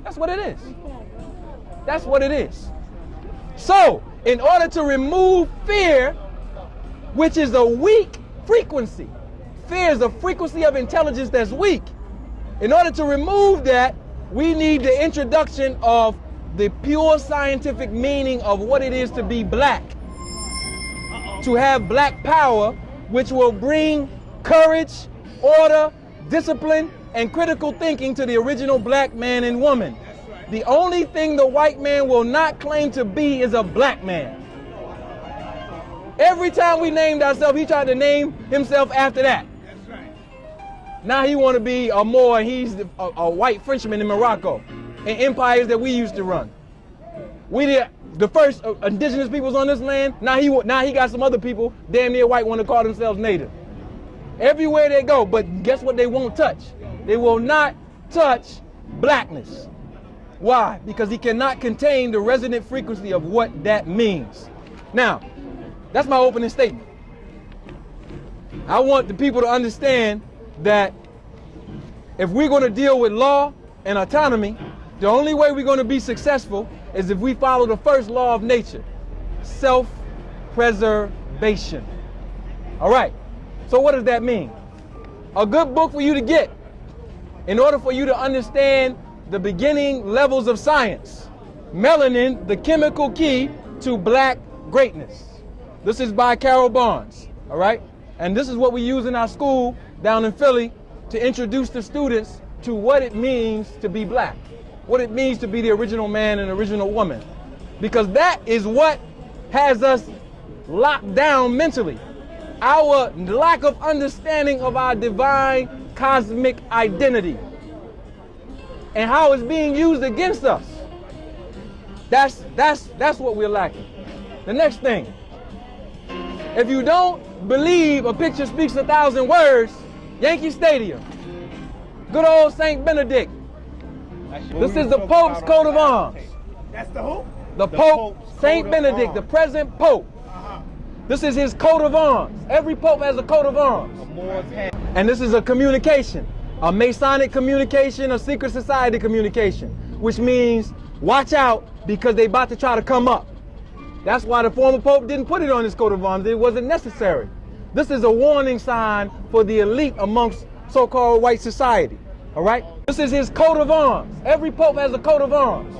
That's what it is. That's what it is. So, in order to remove fear, which is a weak frequency, fear is a frequency of intelligence that's weak. In order to remove that, we need the introduction of the pure scientific meaning of what it is to be black. To have black power, which will bring courage, order, discipline, and critical thinking to the original black man and woman. The only thing the white man will not claim to be is a black man. Every time we named ourselves, he tried to name himself after that. Now he want to be a Moor, and he's a white Frenchman in Morocco, and empires that we used to run. We the first indigenous peoples on this land. Now he got some other people, damn near white, want to call themselves native. Everywhere they go, but guess what they won't touch? They will not touch blackness. Why? Because he cannot contain the resonant frequency of what that means. Now, that's my opening statement. I want the people to understand that if we're going to deal with law and autonomy, the only way we're going to be successful is if we follow the first law of nature, self-preservation. All right, so what does that mean? A good book for you to get in order for you to understand the beginning levels of science. Melanin, the chemical key to black greatness. This is by Carol Barnes, all right? And this is what we use in our school down in Philly to introduce the students to what it means to be black, what it means to be the original man and original woman. Because that is what has us locked down mentally. Our lack of understanding of our divine cosmic identity and how it's being used against us. That's what we're lacking. The next thing, if you don't believe a picture speaks 1,000 words, Yankee Stadium, good old Saint Benedict. This is the Pope's coat of arms. That's the who? The Pope, Saint Benedict, the present Pope. This is his coat of arms. Every Pope has a coat of arms. And this is a communication, a Masonic communication, a secret society communication, which means watch out because they about to try to come up. That's why the former Pope didn't put it on his coat of arms. It wasn't necessary. This is a warning sign for the elite amongst so-called white society. All right? This is his coat of arms. Every Pope has a coat of arms.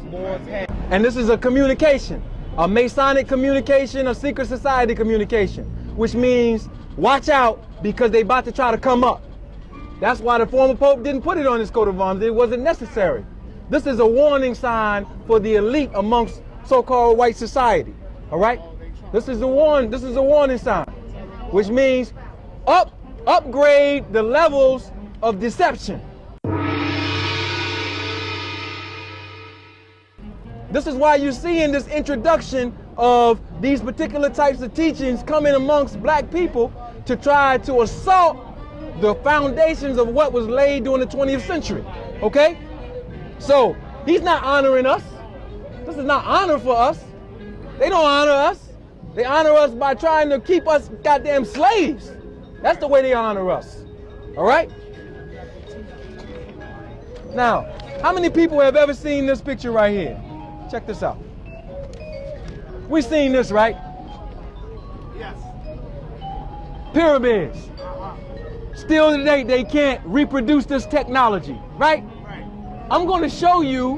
And this is a communication, a Masonic communication, a secret society communication, which means watch out because they about to try to come up. That's why the former Pope didn't put it on his coat of arms. It wasn't necessary. This is a warning sign for the elite amongst so-called white society. All right? This is a warning sign, which means upgrade the levels of deception. This is why you see in this introduction of these particular types of teachings coming amongst black people to try to assault the foundations of what was laid during the 20th century. Okay? So he's not honoring us. This is not honor for us. They don't honor us. They honor us by trying to keep us goddamn slaves. That's the way they honor us. All right? Now, how many people have ever seen this picture right here? Check this out. We've seen this, right? Yes. Pyramids. Still today, they can't reproduce this technology, right? Right. I'm going to show you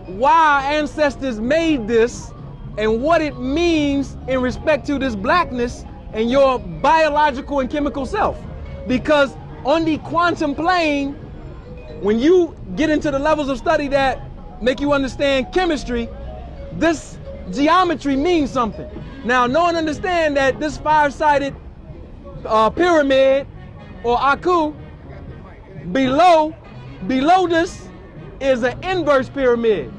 why our ancestors made this and what it means in respect to this blackness and your biological and chemical self. Because on the quantum plane, when you get into the levels of study that make you understand chemistry, this geometry means something. Now, no one understand that this five-sided pyramid or Aku, below this is an inverse pyramid.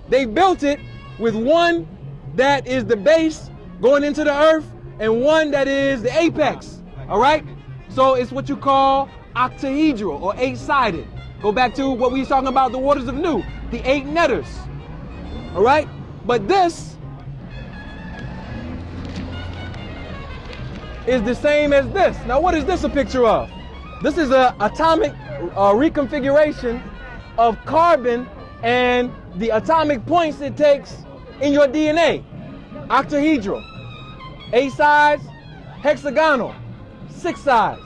They built it with one that is the base going into the earth and one that is the apex. All right? So it's what you call octahedral or eight-sided. Go back to what we was talking about, the waters of Nu, the 8 netters. All right? But this is the same as this. Now, what is this a picture of? This is an atomic reconfiguration of carbon and the atomic points it takes in your DNA. Octahedral, 8 sides, hexagonal, 6 sides.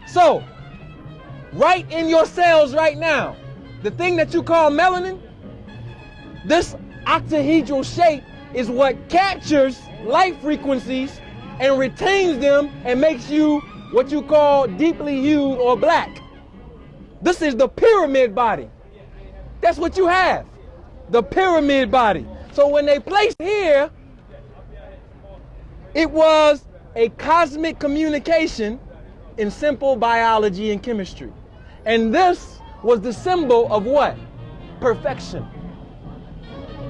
So, right in your cells right now, the thing that you call melanin, this octahedral shape is what captures light frequencies and retains them and makes you what you call deeply hued or black. This is the pyramid body. That's what you have, the pyramid body. So when they placed here, it was a cosmic communication in simple biology and chemistry. And this was the symbol of what? Perfection.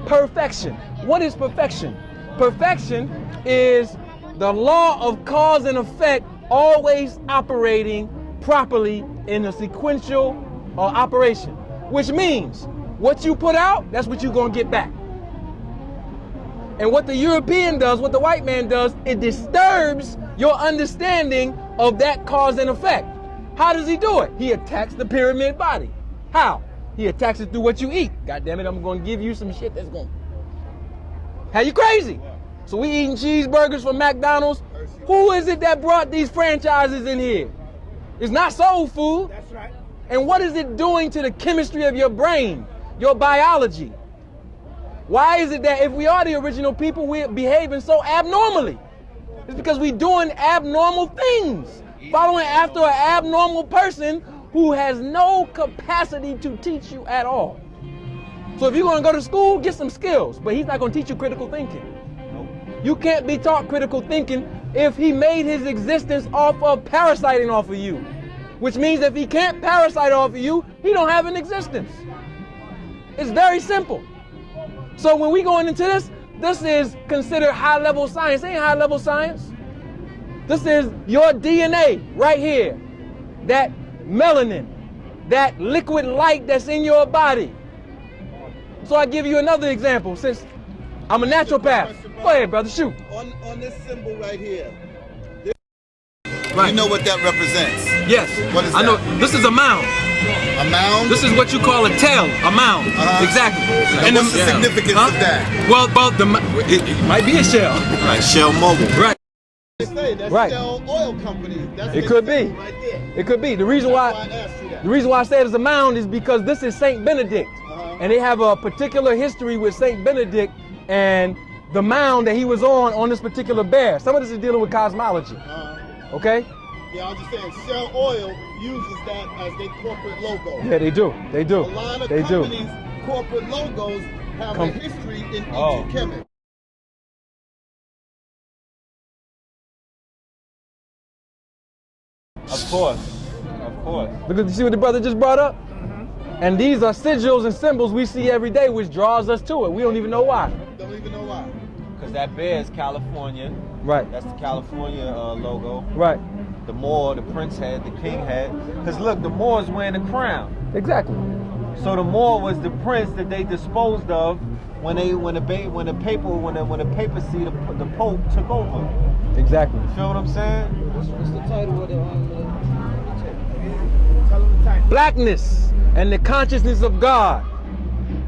Perfection. What is perfection? Perfection is the law of cause and effect always operating properly in a sequential operation, which means what you put out, that's what you're going to get back. And what the European does, what the white man does, it disturbs your understanding of that cause and effect. How does he do it? He attacks the pyramid body. How? He attacks it through what you eat. God damn it, I'm going to give you some shit that's going to have you crazy. So we eating cheeseburgers from McDonald's. Who is it that brought these franchises in here? It's not soul food. That's right. And what is it doing to the chemistry of your brain, your biology? Why is it that if we are the original people, we're behaving so abnormally? It's because we're doing abnormal things, following after an abnormal person who has no capacity to teach you at all. So if you're going to go to school, get some skills, but he's not going to teach you critical thinking. You can't be taught critical thinking if he made his existence off of parasiting off of you. Which means if he can't parasite off of you, he don't have an existence. It's very simple. So when we going into this, this is considered high-level science. It ain't high-level science. This is your DNA right here. That melanin, that liquid light that's in your body. So I give you another example since I'm a naturopath. Go ahead, brother, shoot. On this symbol right here, Right. you know what that represents? Yes. What is I know. that? This is a mound. A mound? This is what you call a tail, a mound. Exactly. And what's the significance of that? Well, it might be a shell. Right, Shell Mogul. Right. They say that's Right. Shell Oil Company. That's It their could be. symbol right there. It could be. The reason That's why I asked you that. the reason why I said it's a mound is because this is Saint Benedict, and they have a particular history with Saint Benedict and the mound that he was on this particular bear. Some of this is dealing with cosmology. Okay. Yeah, I was just saying, Shell Oil uses that as their corporate logo. Yeah, they do. They do. A lot of They do. companies' corporate logos have a history in ancient chemistry. Of course, of course. Look at, you see what the brother just brought up? And these are sigils and symbols we see every day, which draws us to it. We don't even know why. Don't even know why. Because that bear is California. Right. That's the California logo. Right. The Moor, the prince had, the king had. Because look, the Moor is wearing a crown. Exactly. So the Moor was the prince that they disposed of when the papacy, the Pope took over. Exactly. You feel what I'm saying? What's the title of the Tell them the title. Blackness and the consciousness of God.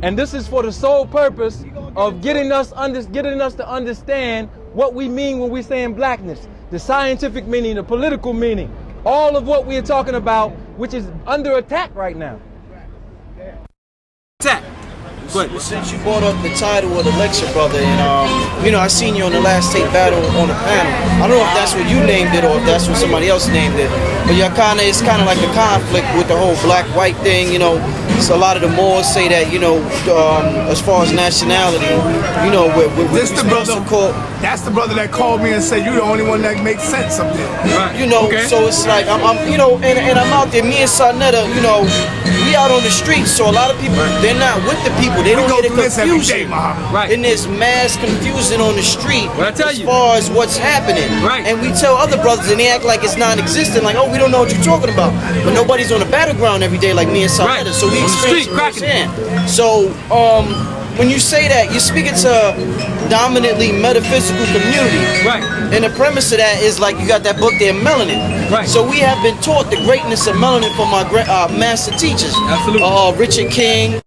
And this is for the sole purpose of getting us to understand what we mean when we're saying blackness. The scientific meaning, the political meaning, all of what we are talking about, which is under attack right now. Attack. Well, since you brought up the title of the lecture, brother, and I seen you on the last tape battle on the panel. I don't know if that's what you named it or if that's what somebody else named it. But it's kind of like a conflict with the whole black-white thing. So a lot of the Moors say that as far as nationality, This the brother. That's the brother that called me and said you're the only one that makes sense up there. Right. So it's like I'm and I'm out there. Me and Sarnetta, we out on the streets. So a lot of people, they're not with the people. They don't go get the through this every day, confusion. Muhammad. Right. And there's mass confusion on the street What I tell as you. far as what's happening. Right. And we tell other brothers and they act like it's non-existent, like, oh, we don't know what you're talking about. But nobody's on the battleground every day like me and Sarnetta. Right. So we On the street, experience cracking it. So when you say that, you're speaking to dominantly metaphysical community. Right. And the premise of that is like you got that book there, Melanin. Right. So we have been taught the greatness of melanin from our master teachers. Absolutely. Richard King.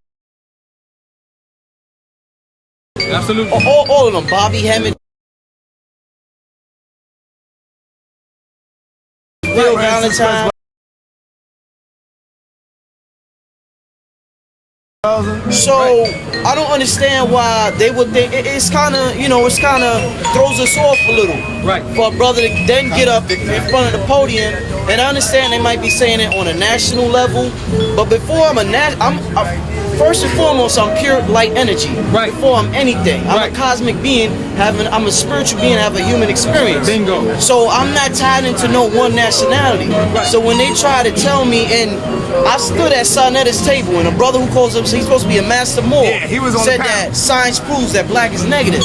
Absolutely. All of them. Bobby Hemmett. Bill Valentine. So I don't understand why they would think it's kind of, it's kind of throws us off a little. Right. For a brother to then get up in front of the podium, and I understand they might be saying it on a national level, but before I'm first and foremost, I'm pure light energy. Right. Before I'm anything, I'm Right. a cosmic being. I'm a spiritual being. Have a human experience. Bingo. So I'm not tied into no one nationality. Right. So when they try to tell me, and I stood at Sarnetta's table, and a brother who calls himself, he's supposed to be a master Moor, Yeah, he was on said the panel. that science proves that black is negative.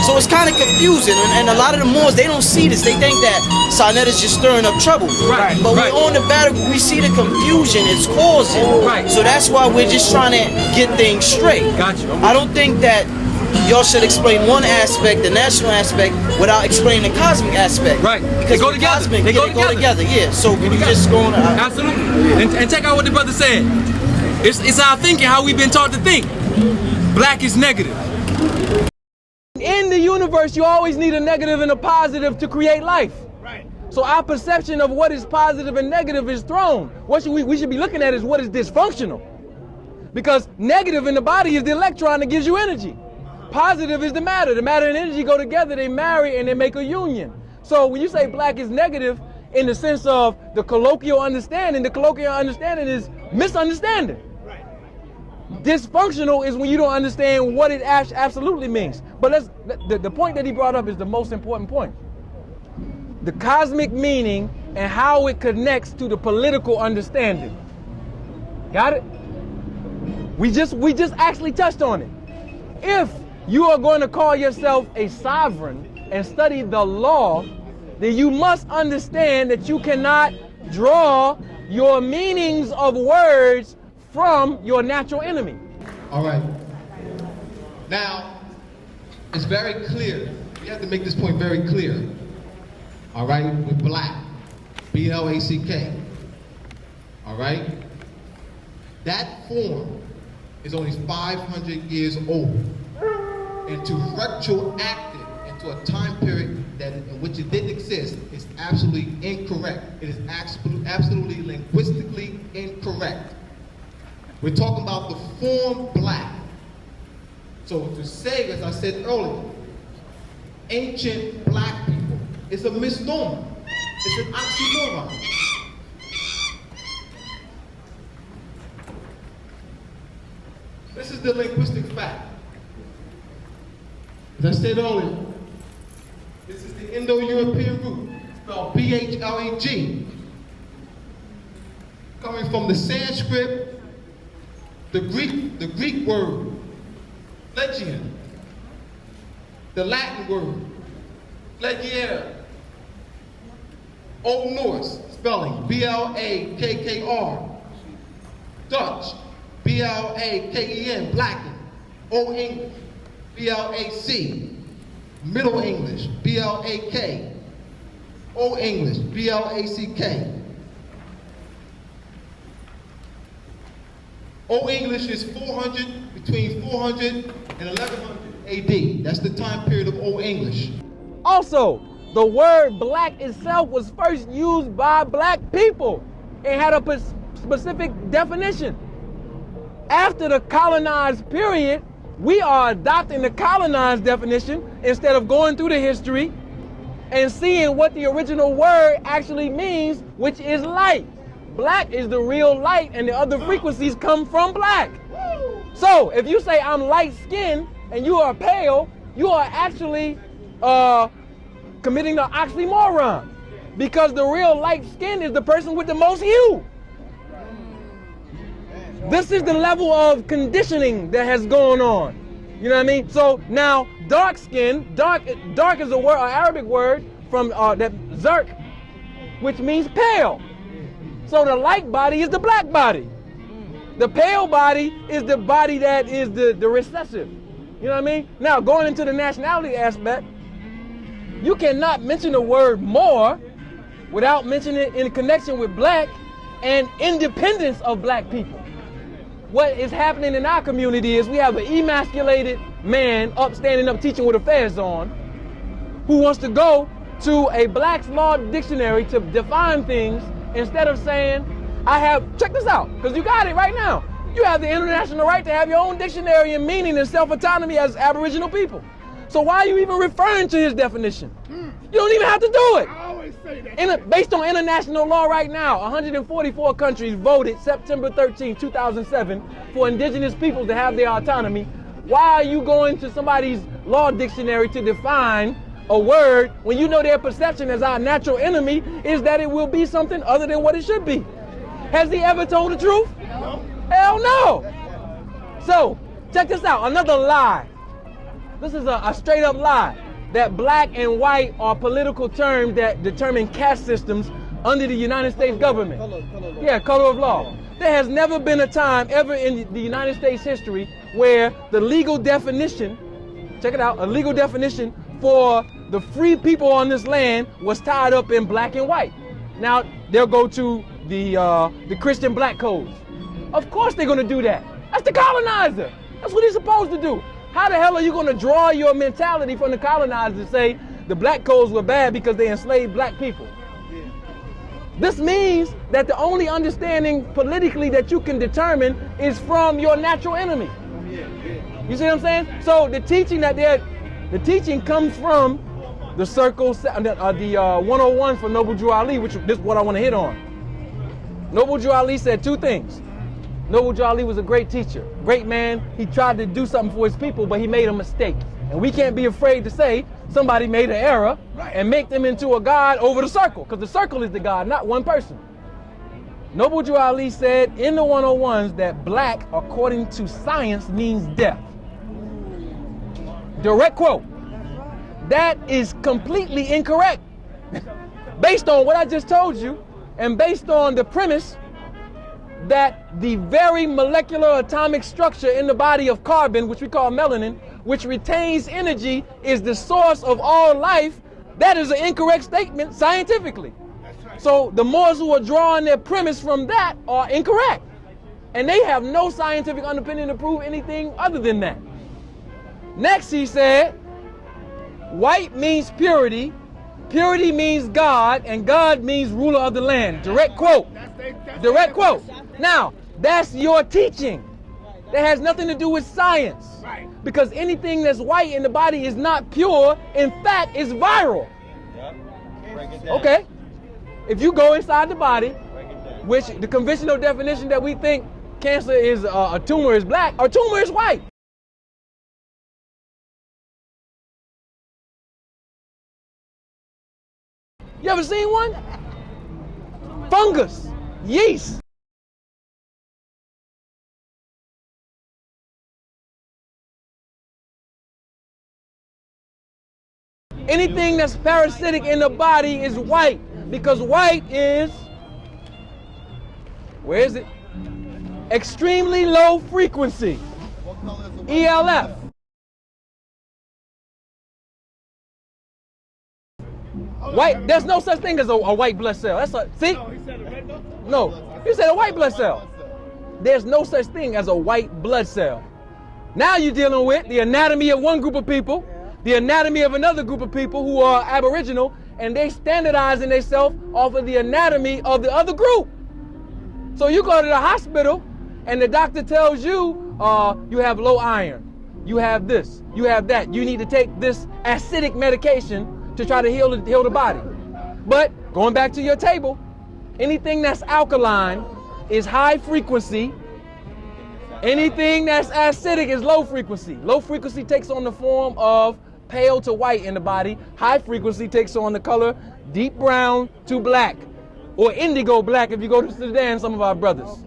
So it's kind of confusing, and a lot of the Moors, they don't see this. They think that Sarnetta's just stirring up trouble. Right, But right. we're on the battle, we see the confusion it's causing. Right. So that's why we're just trying to get things straight. Gotcha. I don't think that y'all should explain one aspect, the national aspect, without explaining the cosmic aspect. Right. Because They go with together. cosmic, They yeah, go together. Yeah. So can you just go on? Absolutely. And check out what the brother said. It's our thinking, how we've been taught to think. Black is negative. In the universe, you always need a negative and a positive to create life. Right. So our perception of what is positive and negative is thrown. What should we should be looking at is what is dysfunctional. Because negative in the body is the electron that gives you energy. Positive is the matter. The matter and energy go together, they marry and they make a union. So when you say black is negative, in the sense of the colloquial understanding is misunderstanding. Dysfunctional is when you don't understand what it absolutely means. But the point that he brought up is the most important point. The cosmic meaning and how it connects to the political understanding. Got it? We just actually touched on it. If you are going to call yourself a sovereign and study the law, then you must understand that you cannot draw your meanings of words from your natural enemy. All right. Now, it's very clear. We have to make this point very clear. All right, with black, B-L-A-C-K. All right? That form is only 500 years old. And to retroact it into a time period in which it didn't exist is absolutely incorrect. It is absolutely linguistically incorrect. We're talking about the form black. So to say, as I said earlier, ancient black people is a misnomer. It's an oxymoron. This is the linguistic fact. As I said earlier, this is the Indo-European root, spelled B-H-L-E-G, coming from the Sanskrit, the Greek word, legion, the Latin word, legiere, Old Norse, spelling B-L-A-K-K-R, Dutch, B-L-A-K-E-N, Blacken, Old English, B-L-A-C, Middle English, B-L-A-K, Old English, B-L-A-C-K. Old English is between 400 and 1100 AD. That's the time period of Old English. Also, the word black itself was first used by black people and had a specific definition. After the colonized period, we are adopting the colonized definition instead of going through the history and seeing what the original word actually means, which is light. Black is the real light, and the other frequencies come from black. So if you say I'm light skinned and you are pale, you are actually committing the oxymoron, because the real light skin is the person with the most hue. This is the level of conditioning that has gone on. You know what I mean? So now dark skin, dark is a word, an Arabic word from that zerk, which means pale. So the light body is the black body. The pale body is the body that is the recessive. You know what I mean? Now, going into the nationality aspect, you cannot mention the word more without mentioning it in connection with black and independence of black people. What is happening in our community is we have an emasculated man standing up teaching with a fez on who wants to go to a Black's Law dictionary to define things instead of saying, check this out, because you got it right now. You have the international right to have your own dictionary and meaning and self-autonomy as Aboriginal people. So why are you even referring to his definition? You don't even have to do it. I always say that. Based on international law right now, 144 countries voted September 13, 2007 for indigenous peoples to have their autonomy. Why are you going to somebody's law dictionary to define a word when you know their perception as our natural enemy is that it will be something other than what it should be? Has he ever told the truth? No. Hell no. So, check this out, another lie. This is a straight up lie. That black and white are political terms that determine caste systems under the United States government. Yeah, color of law. There has never been a time ever in the United States history where the legal definition, check it out, a legal definition for the free people on this land was tied up in black and white. Now, they'll go to the Christian black codes. Of course they're gonna do that. That's the colonizer. That's what he's supposed to do. How the hell are you going to draw your mentality from the colonizers to say the black codes were bad because they enslaved black people? This means that the only understanding politically that you can determine is from your natural enemy. You see what I'm saying? So the teaching comes from the circle, the 101 for Noble Drew Ali, which this is what I want to hit on. Noble Drew Ali said two things. Noble Drew Ali was a great teacher, great man. He tried to do something for his people, but he made a mistake. And we can't be afraid to say somebody made an error and make them into a god over the circle, because the circle is the god, not one person. Noble Drew Ali said in the 101s that black, according to science, means death. Direct quote. That is completely incorrect. Based on what I just told you, and based on the premise that the very molecular atomic structure in the body of carbon, which we call melanin, which retains energy, is the source of all life, that is an incorrect statement scientifically. So the Moors who are drawing their premise from that are incorrect. And they have no scientific underpinning to prove anything other than that. Next he said, white means purity, purity means God, and God means ruler of the land. Direct quote. Direct quote. Now, that's your teaching. That has nothing to do with science. Because anything that's white in the body is not pure, in fact, it's viral. Okay. If you go inside the body, which the conventional definition that we think cancer is a tumor is black, a tumor is white. You ever seen one? Fungus, yeast. Anything that's parasitic in the body is white, because white is, where is it? Extremely low frequency, ELF. White, there's no such thing as a white blood cell. That's a, see? No, he said a white blood cell. There's no such thing as a white blood cell. Now you're dealing with the anatomy of one group of people, the anatomy of another group of people who are Aboriginal, and they standardizing themselves off of the anatomy of the other group. So you go to the hospital and the doctor tells you, you have low iron, you have this, you have that, you need to take this acidic medication to try to heal the body. But going back to your table, anything that's alkaline is high frequency. Anything that's acidic is low frequency. Low frequency takes on the form of pale to white in the body. High frequency takes on the color deep brown to black, or indigo black if you go to Sudan, some of our brothers.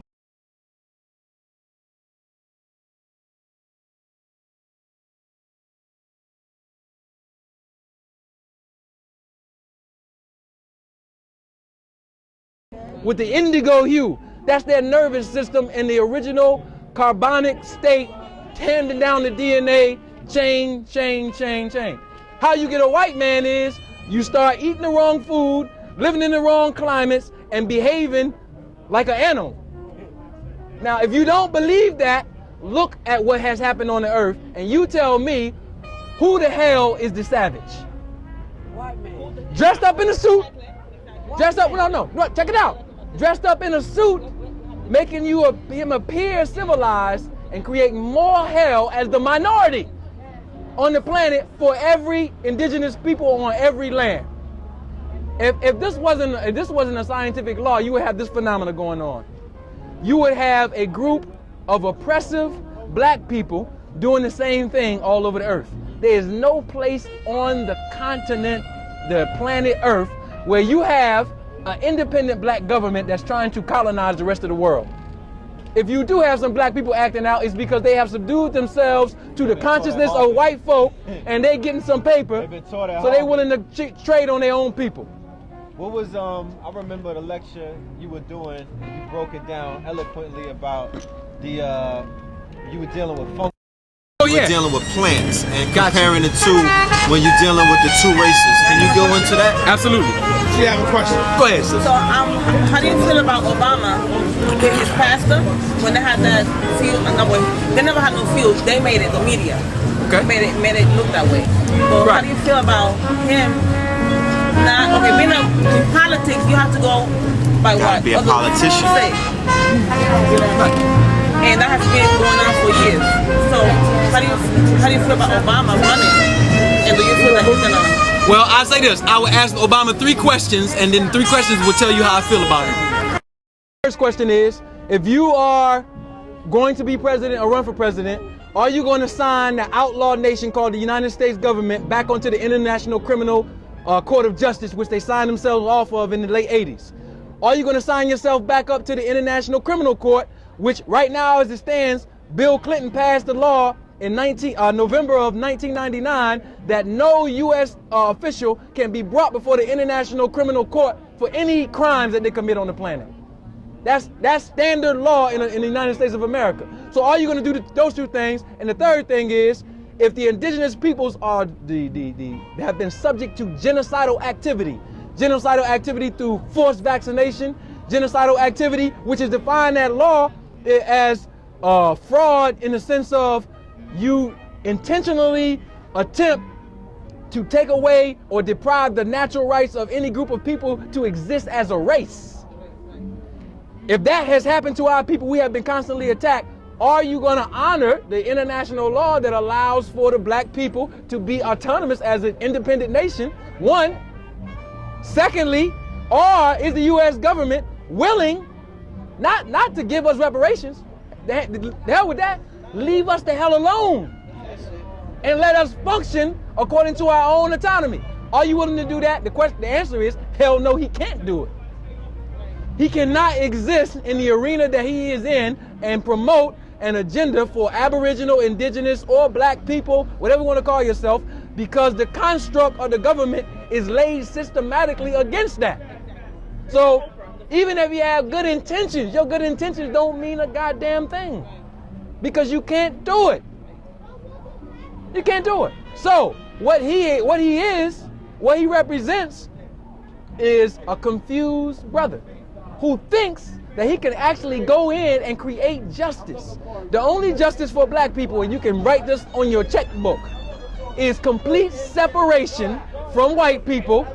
With the indigo hue, that's their nervous system in the original carbonic state, handing down the DNA, chain. How you get a white man is you start eating the wrong food, living in the wrong climates, and behaving like an animal. Now, if you don't believe that, look at what has happened on the earth, and you tell me who the hell is the savage? White man. Dressed up in a suit. Dressed up, no, check it out. Dressed up in a suit, making him appear civilized and creating more hell as the minority on the planet for every indigenous people on every land. If this wasn't a scientific law, you would have this phenomena going on. You would have a group of oppressive black people doing the same thing all over the earth. There is no place on the continent, the planet Earth, where you have an independent black government that's trying to colonize the rest of the world. If you do have some black people acting out, it's because they have subdued themselves to the consciousness of white folk, and they getting some paper, so they willing to trade on their own people. What was, I remember the lecture you were doing, you broke it down eloquently about the, you were dealing with function. Oh yeah. We're dealing with plants and comparing the two when you're dealing with the two races. Can you go into that? Absolutely. She have a question. Go ahead, sis. So, how do you feel about Obama with his pastor when they had that field? They never had no fields. They made it the media. Okay. Made it look that way. So Right. how do you feel about him? Not okay. Being in politics, you have to go by what Be a other politician. say. And that has been going on for years. So how do you feel about Obama running? And do you feel that he's gonna? Well, I'll say this. I would ask Obama 3 questions, and then 3 questions will tell you how I feel about it. First question is, if you are going to be president or run for president, are you going to sign the outlaw nation called the United States government back onto the International Criminal Court of Justice, which they signed themselves off of in the late 80s? Are you going to sign yourself back up to the International Criminal Court, which right now as it stands, Bill Clinton passed the law in November of 1999 that no U.S. Official can be brought before the International Criminal Court for any crimes that they commit on the planet. That's standard law in the United States of America. So are you going to do those 2 things? And the third thing is, if the indigenous peoples are have been subject to genocidal activity through forced vaccination, genocidal activity, which is defined that law as fraud in the sense of you intentionally attempt to take away or deprive the natural rights of any group of people to exist as a race. If that has happened to our people, we have been constantly attacked. Are you going to honor the international law that allows for the black people to be autonomous as an independent nation? 1. Secondly, or is the U.S. government willing not to give us reparations? The hell with that. Leave us the hell alone and let us function according to our own autonomy. Are you willing to do that? The answer is hell no, he can't do it. He cannot exist in the arena that he is in and promote an agenda for Aboriginal, indigenous, or black people, whatever you want to call yourself, because the construct of the government is laid systematically against that. So even if you have good intentions, your good intentions don't mean a goddamn thing, because you can't do it. You can't do it. So what he represents is a confused brother who thinks that he can actually go in and create justice. The only justice for black people, and you can write this on your checkbook, is complete separation from white people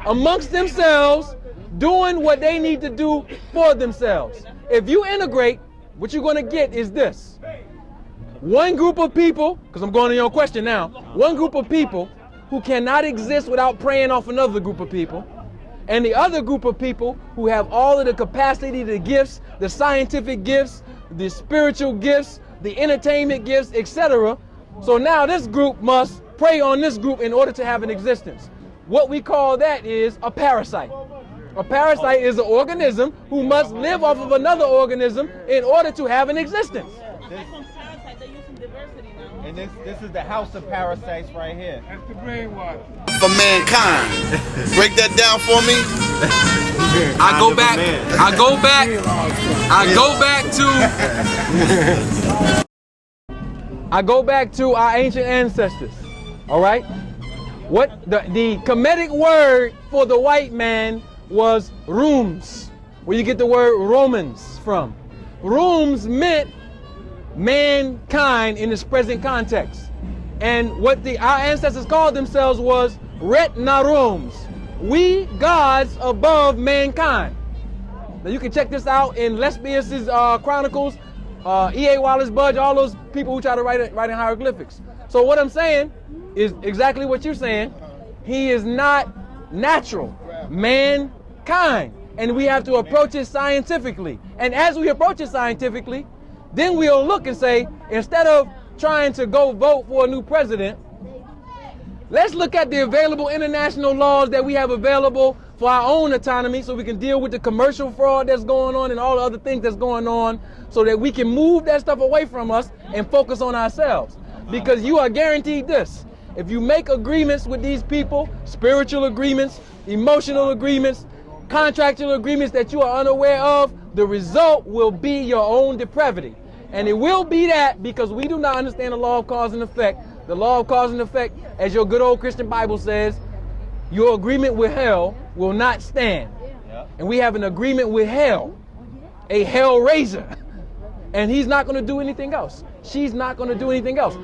amongst themselves, doing what they need to do for themselves. If you integrate, what you're going to get is this. One group of people, because I'm going to your question now, one group of people who cannot exist without preying off another group of people, and the other group of people who have all of the capacity, the gifts, the scientific gifts, the spiritual gifts, the entertainment gifts, etc. So now this group must prey on this group in order to have an existence. What we call that is a parasite. A parasite is an organism who must live off of another organism in order to have an existence. And this is the house of parasites right here. That's the brainwash. For mankind. Break that down for me. I go back to I go back to our ancient ancestors, all right? What the Kemetic word for the white man was rooms, where you get the word Romans from. Rooms meant mankind in its present context. And what our ancestors called themselves was retnarums, we gods above mankind. Now you can check this out in Lesbius' Chronicles, E.A. Wallace Budge, all those people who try to write in hieroglyphics. So what I'm saying is exactly what you're saying. He is not natural, mankind. And we have to approach it scientifically. And as we approach it scientifically, then we'll look and say, instead of trying to go vote for a new president, let's look at the available international laws that we have available for our own autonomy, so we can deal with the commercial fraud that's going on and all the other things that's going on, so that we can move that stuff away from us and focus on ourselves. Because you are guaranteed this. If you make agreements with these people, spiritual agreements, emotional agreements, contractual agreements that you are unaware of, the result will be your own depravity. And it will be that because we do not understand the law of cause and effect. The law of cause and effect, as your good old Christian Bible says, your agreement with hell will not stand. And we have an agreement with hell, a hell raiser. And he's not going to do anything else. She's not going to do anything else.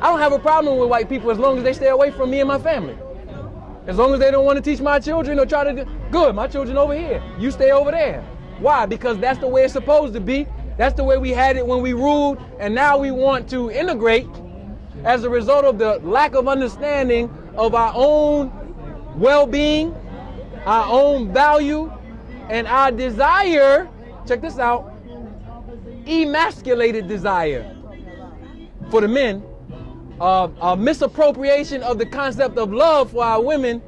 I don't have a problem with white people as long as they stay away from me and my family. As long as they don't want to teach my children or try to do, good, my children over here, you stay over there. Why? Because that's the way it's supposed to be. That's the way we had it when we ruled, and now we want to integrate as a result of the lack of understanding of our own well-being, our own value, and our desire, check this out, emasculated desire for the men, a misappropriation of the concept of love for our women,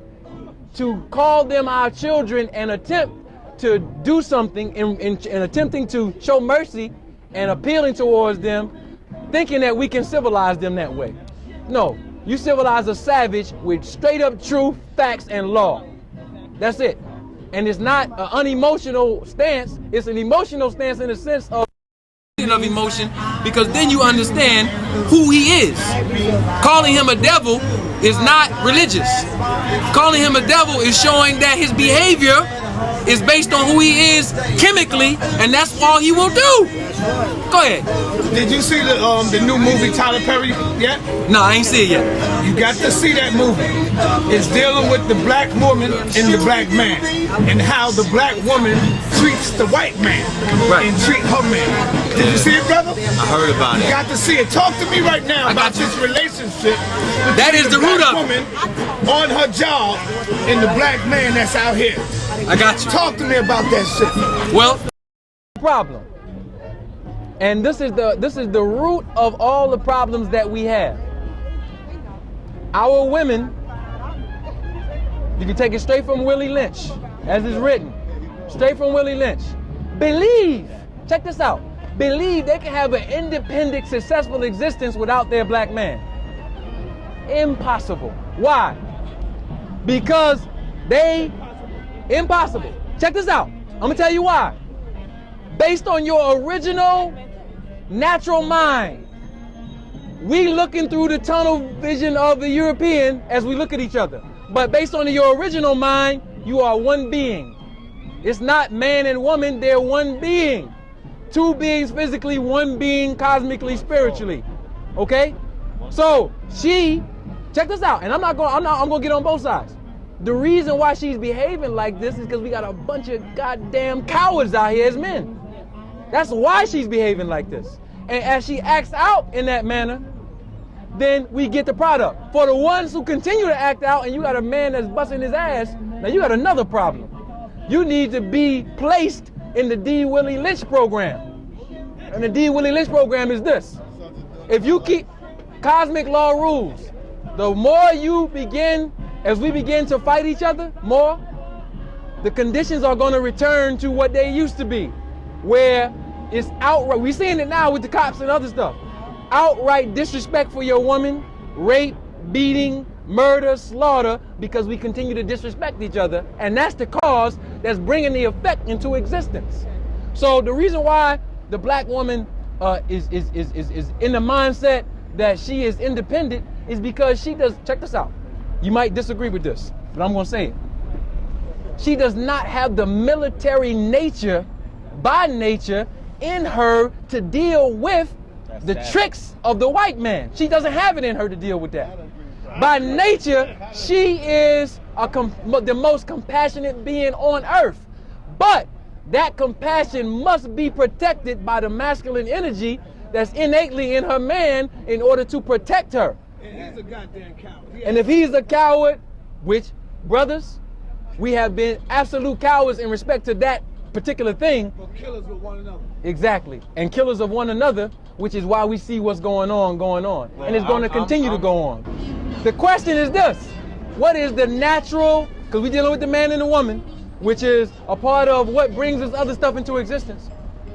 to call them our children and attempt to do something in attempting to show mercy and appealing towards them, thinking that we can civilize them that way. No, you civilize a savage with straight up truth, facts, and law. That's it. And it's not an unemotional stance, it's an emotional stance in the sense of emotion, because then you understand who he is. Calling him a devil is not religious. Calling him a devil is showing that his behavior is based on who he is chemically, and that's all he will do. Go ahead. Did you see the new movie Tyler Perry yet? No, I ain't see it yet. You got to see that movie. It's dealing with the black woman and the black man, and how the black woman treats the white man and treat her man. Did you see it, brother? I heard about it. You got to see it. Talk to me right now about this relationship. That is the root of woman on her job and the black man that's out here. I got you. Talk to me about that shit. Well, problem. And this is the root of all the problems that we have. Our women, you can take it straight from Willie Lynch, as is written, straight from Willie Lynch. Believe, check this out, believe they can have an independent, successful existence without their black man. Impossible. Why? Because impossible. Check this out. I'm gonna tell you why. Based on your original natural mind, we looking through the tunnel vision of the European as we look at each other. But based on your original mind, you are one being. It's not man and woman, they're one being. Two beings physically, one being cosmically, spiritually. Okay? So check this out, and I'm gonna get on both sides. The reason why she's behaving like this is because we got a bunch of goddamn cowards out here as men. That's why she's behaving like this. And as she acts out in that manner, then we get the product. For the ones who continue to act out and you got a man that's busting his ass, now you got another problem. You need to be placed in the D. Willie Lynch program. And the D. Willie Lynch program is this. If you keep cosmic law rules, the more you begin, as we begin to fight each other more, the conditions are going to return to what they used to be, where it's outright, we're seeing it now with the cops and other stuff, outright disrespect for your woman, rape, beating, murder, slaughter, because we continue to disrespect each other, and that's the cause that's bringing the effect into existence. So the reason why the black woman is in the mindset that she is independent is because she does, check this out. You might disagree with this, but I'm gonna say it. She does not have the military nature, by nature, in her to deal with the tricks of the white man. She doesn't have it in her to deal with that. By nature, she is the most compassionate being on earth. But that compassion must be protected by the masculine energy that's innately in her man in order to protect her. And he's a goddamn coward. And if he's a coward, which, brothers, we have been absolute cowards in respect to that particular thing. But killers with one another. Exactly. And killers of one another, which is why we see what's going on. Well, and it's going to continue to go on. The question is this: what is the natural, because we're dealing with the man and the woman, which is a part of what brings this other stuff into existence.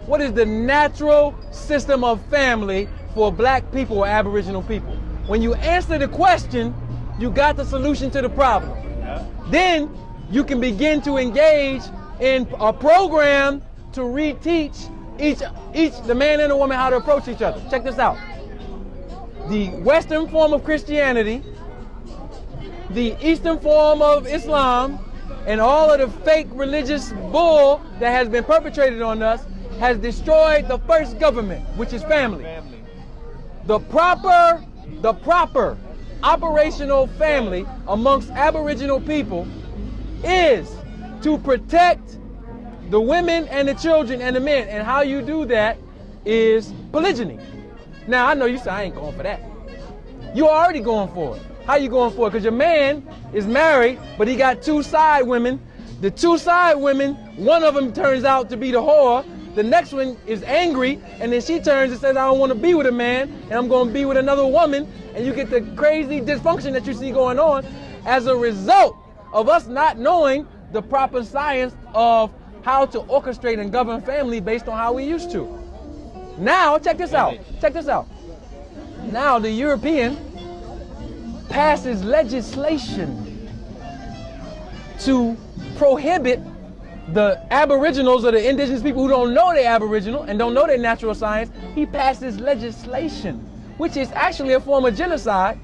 What is the natural system of family for black people or aboriginal people? When you answer the question, you got the solution to the problem. Yeah. Then you can begin to engage in a program to reteach the man and the woman how to approach each other. Check this out. The Western form of Christianity, the Eastern form of Islam, and all of the fake religious bull that has been perpetrated on us has destroyed the first government, which is family. The proper operational family amongst Aboriginal people is to protect the women and the children and the men. And how you do that is polygyny. Now, I know you say, I ain't going for that. You're already going for it. How you going for it? Because your man is married, but he got two side women. The two side women, one of them turns out to be the whore. The next one is angry, and then she turns and says, I don't want to be with a man, and I'm going to be with another woman. And you get the crazy dysfunction that you see going on as a result of us not knowing the proper science of how to orchestrate and govern family based on how we used to. Now, check this out. Check this out. Now, the European passes legislation to prohibit the aboriginals or the indigenous people who don't know they're aboriginal and don't know their natural science. He passes legislation, which is actually a form of genocide,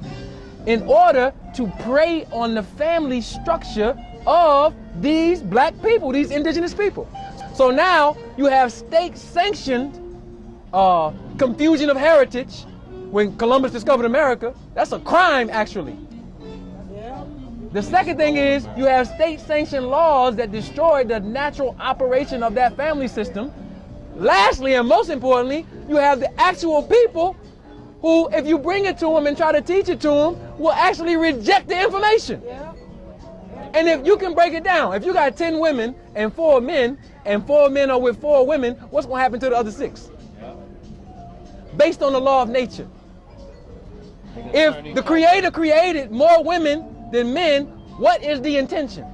in order to prey on the family structure of these black people, these indigenous people. So now you have state-sanctioned confusion of heritage. When Columbus discovered America, that's a crime, actually. The second thing is you have state-sanctioned laws that destroy the natural operation of that family system. Lastly, and most importantly, you have the actual people who, if you bring it to them and try to teach it to them, will actually reject the information. And if you can break it down, if you got 10 women and 4 men, and 4 men are with 4 women, what's going to happen to the other 6? Based on the law of nature. If the Creator created more women than men, what is the intention?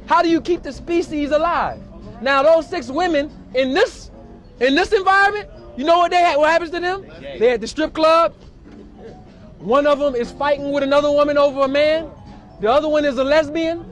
How do you keep the species alive? Now, those 6 women in this environment, you know what happens to them? They're at the strip club. One of them is fighting with another woman over a man. The other one is a lesbian.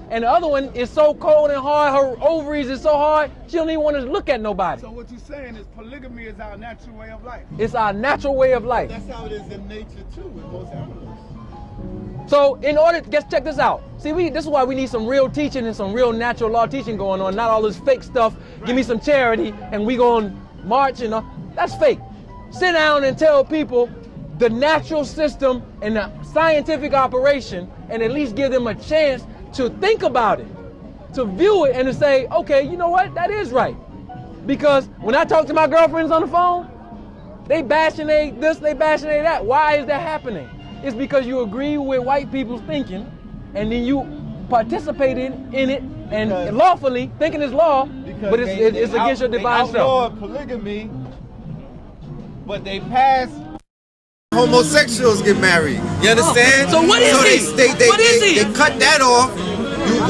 And the other one is so cold and hard, her ovaries is so hard, she don't even want to look at nobody. So what you're saying is polygamy is our natural way of life. It's our natural way of life. That's how it is in nature too, with most animals. So in order to check this out. See, this is why we need some real teaching and some real natural law teaching going on, not all this fake stuff. Give me some charity and we gonna march and that's fake. Sit down and tell people the natural system and the scientific operation, and at least give them a chance to think about it, to view it, and to say, okay, you know what, that is right. Because when I talk to my girlfriends on the phone, they bashing this, they bashing that. Why is that happening? It's because you agree with white people's thinking, and then you participate in it, and lawfully, thinking it's law, but it's against your divine self. They outlawed polygamy, but they passed. Homosexuals get married. You understand? So what is he? They cut that off.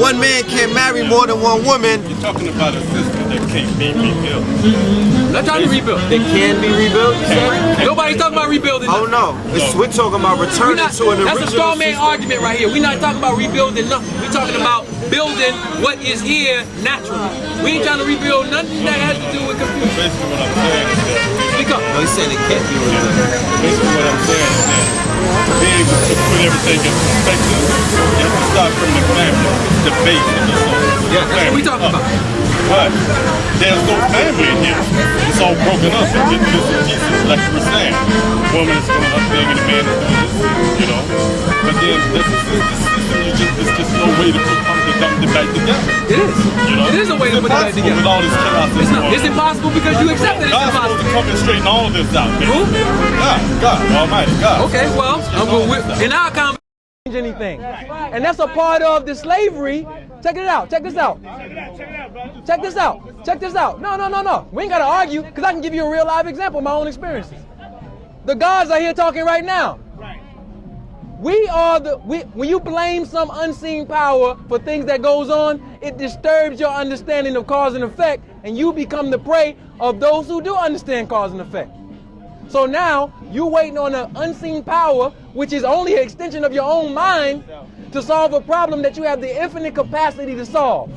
One man can't marry more than one woman. You're talking about a system. that can't be rebuilt. Not trying to rebuild. They can be rebuilt, you said? Nobody's talking about rebuilding. Oh no, we're talking about returning to an original. That's a straw man argument right here. We're not talking about rebuilding nothing. We're talking about building what is here naturally. We ain't trying to rebuild nothing that has to do with computing. Basically what I'm saying is that. Speak up. No, he's saying it can't be rebuilt. Basically what I'm saying is that to be able to put everything in perspective, you have to start from the family, the base of the soul. Yeah, that's what we talking about. But there's no family in here. It's all broken up into bits and pieces, like you were saying. Woman is doing her thing and the man is doing this, you know. But then this system, it's just no way to put them back together. It is. You know? It is a way to put it back together. With all this chaos that's going on. It's impossible because you accept that it's God's impossible. supposed to come and straighten all of this out, man. Who? God, Almighty God. Okay, well, in our conversation, anything. And that's a part of the slavery. Check it out. Check this out. Check this out. Check this out. No. We ain't got to argue because I can give you a real live example of my own experiences. The gods are here talking right now. When you blame some unseen power for things that goes on, it disturbs your understanding of cause and effect, and you become the prey of those who do understand cause and effect. So now you waiting on an unseen power, which is only an extension of your own mind, to solve a problem that you have the infinite capacity to solve.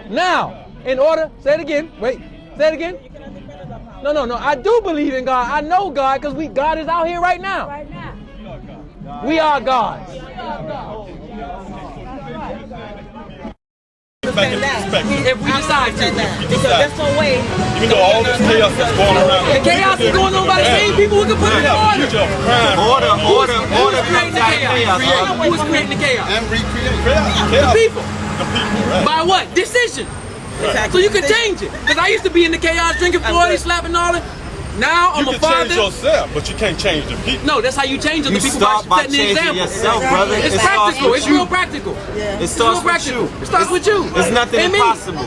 Now, in order, say it again, wait, say it again. No, I do believe in God. I know God because God is out here right now. We are gods. If we decide to. Because there's no way. Even though all this chaos is going around. The chaos is going on by the same people who can put it in order. Order Who's creating the chaos? Who is creating the chaos? And recreate. The people. The people, right? By what? Decision. So you can change it. Because I used to be in the chaos, drinking 40, slapping all that. Now I'm a father. You can change yourself, but you can't change the people. No, that's how you change them. You The people start by setting the changing example. yourself, brother. It's It practical. starts with It's you. real practical. It starts with you. It starts with you. There's nothing And me. impossible.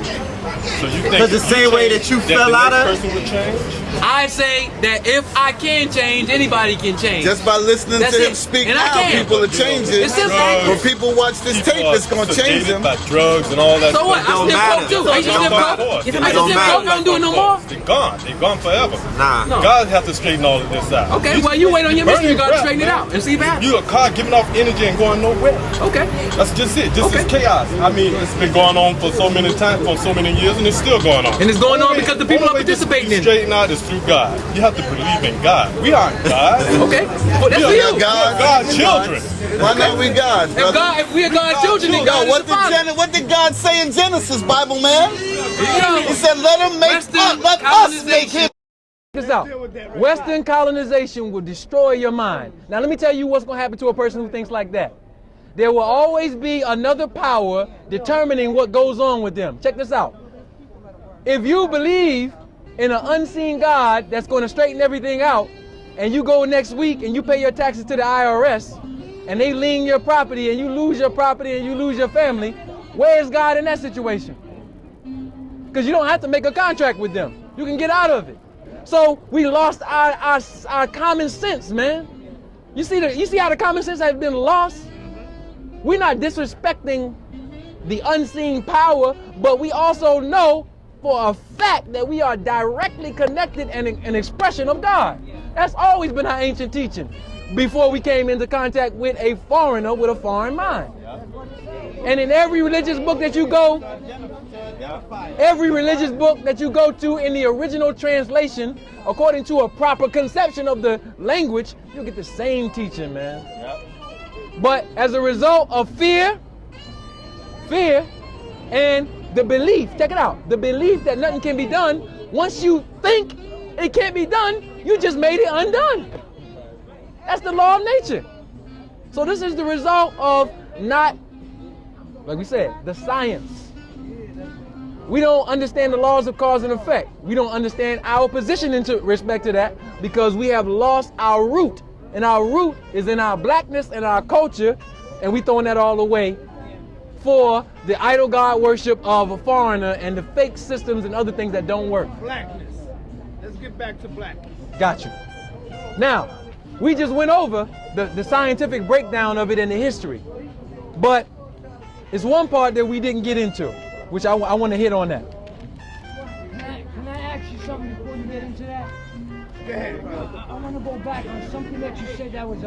So you think Because the same way that you fell out of. person would change? I say that if I can change, anybody can change. Just by listening That's to it. him speak And I now, can. people are changing. It's simple. When people watch this tape, it's going to change them. By drugs and all that. So what? I don't sniff matter. coke too. I used to It sniff don't coke. matter. I used to It don't sniff matter. coke. I don't do it no more. They're gone. They're gone forever. Nah. No. God has to straighten all of this out. Okay, well you wait on your mystery God to straighten it man. out and see if it happens. You a car giving off energy and going nowhere. Okay. That's just it. This Okay. is chaos. I mean, it's been going on for so many times, for so many years, and it's still going on. And it's going on Only because the way- people are only way this participating be in it. straightened out is through God. You have to believe in God. We aren't God. Okay. Well that's for We you. are God's children. Why not we gods, If brother? God, if we are God's children, then God Yo, is the Father. what did God say in Genesis, Bible man? Yo, He said, let him make Western us, let us make him. Check this out. Western colonization will destroy your mind. Now let me tell you what's going to happen to a person who thinks like that. There will always be another power determining what goes on with them. Check this out. If you believe in an unseen God that's going to straighten everything out, and you go next week and you pay your taxes to the IRS, and they lien your property and you lose your property and you lose your family, where is God in that situation? Because you don't have to make a contract with them. You can get out of it. So we lost our common sense, man. You see how the common sense has been lost? We're not disrespecting the unseen power, but we also know for a fact that we are directly connected and an expression of God. That's always been our ancient teaching before we came into contact with a foreigner with a foreign mind. And in every religious book that you go, to in the original translation, according to a proper conception of the language, you'll get the same teaching, man. But as a result of fear, and the belief, check it out, the belief that nothing can be done, once you think it can't be done, you just made it undone. That's the law of nature. So this is the result of not, like we said, the science. We don't understand the laws of cause and effect. We don't understand our position in respect to that because we have lost our root. And our root is in our blackness and our culture, and we throwing that all away for the idol God worship of a foreigner and the fake systems and other things that don't work. Blackness. Let's get back to blackness. Got you. Now, we just went over the scientific breakdown of it and the history. But it's one part that we didn't get into, which I want to hit on that. something before you get into that? Go ahead. I want to go back on something that you said that was a